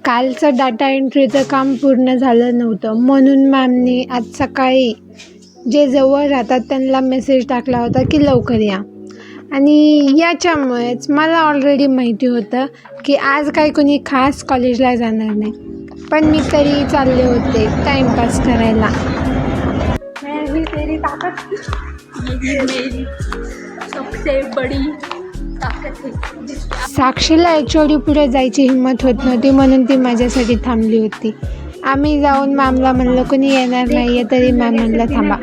कालचं डाटा एंट्रीचं काम पूर्ण झालं नव्हतं, म्हणून मॅमने आज सकाळी जे जवळ राहतात त्यांना मेसेज टाकला होता की लवकर या. आणि याच्यामुळेच मला ऑलरेडी माहिती होतं की आज काही कोणी खास कॉलेजला जाणार नाही, पण मी तरी चालले होते टाईमपास करायला. तेरी ताकत मेरी सबसे बडी ताकत है. साक्षीला HOD पुढे जायची हिंमत होत नव्हती, म्हणून ती माझ्यासाठी थांबली होती. आम्ही जाऊन मॅमला म्हणलं कोणी येणार नाही आहे, तरी मॅम म्हणलं थांबा.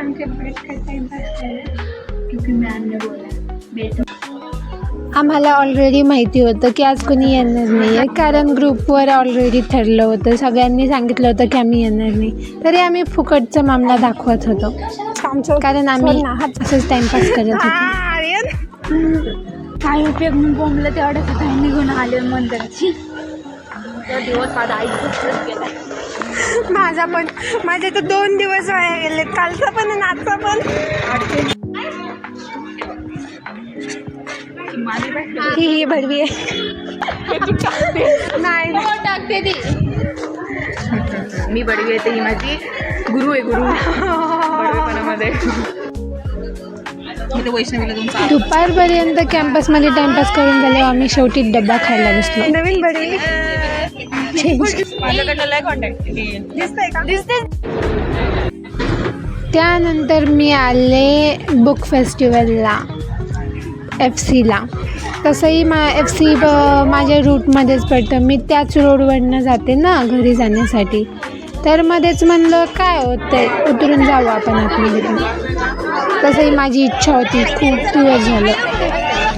आम्हाला ऑलरेडी माहिती होतं की आज कोणी येणार नाही आहे, कारण ग्रुपवर ऑलरेडी ठरलं होतं, सगळ्यांनी सांगितलं होतं की आम्ही येणार नाही. तरी आम्ही फुकटचं मॅमला दाखवत होतो, कारण आम्ही असंच टाईमपास करत होतो. काही उपयोग मग बोंबलं तेवढंच काही निघून आले मंदिराची. दिवस माझा आई गेला. माझे तर 2 दिवस वाया गेले, कालचा पण आणि आजचा पण. ही भडवी आहे. नाही टाकते ती. मी बडवी येते, ही माझी गुरु आहे, गुरु बडवेपणामध्ये. दुपारपर्यंत कॅम्पसमध्ये टाइमपास करून झाले, आम्ही शेवटी डब्बा खायला बसलो. नवीन बडवी त्यानंतर मी आले बुक फेस्टिवलला, FCला. तसंही FC माझ्या रूटमध्येच पडतं, मी त्याच रोडवरनं जाते ना घरी जाण्यासाठी. तर मध्येच म्हणलं काय होतंय, उतरून जाऊ आपण आतमध्ये. तसंही माझी इच्छा होती, खूप दिवस झालं.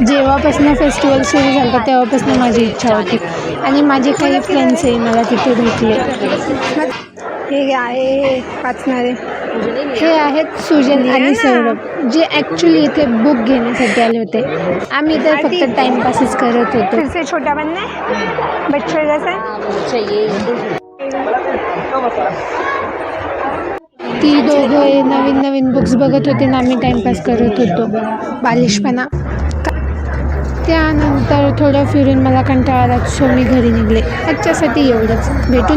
जेव्हापासून फेस्टिवल सुरू झालं तेव्हापासून माझी इच्छा होती. आणि माझे काही फ्रेंड्स आहे मला तिथे भेटले. हे आहे वाचणारे, हे आहेत सुजन आणि सौरभ, जे ॲक्च्युली इथे बुक घेण्यासाठी आले होते. आम्ही तर फक्त टाईमपासच करत होतो. छोटा बनना बच्चे जैसा. ती दोघं नवीन नवीन बुक्स बघत होते ना, आम्ही टाईमपास करत होतो, बालिशपणा. त्यानंतर थोडं फिरून मला कंटाळा आला, सो मी घरी निघले. आजच्यासाठी एवढंच. भेटू.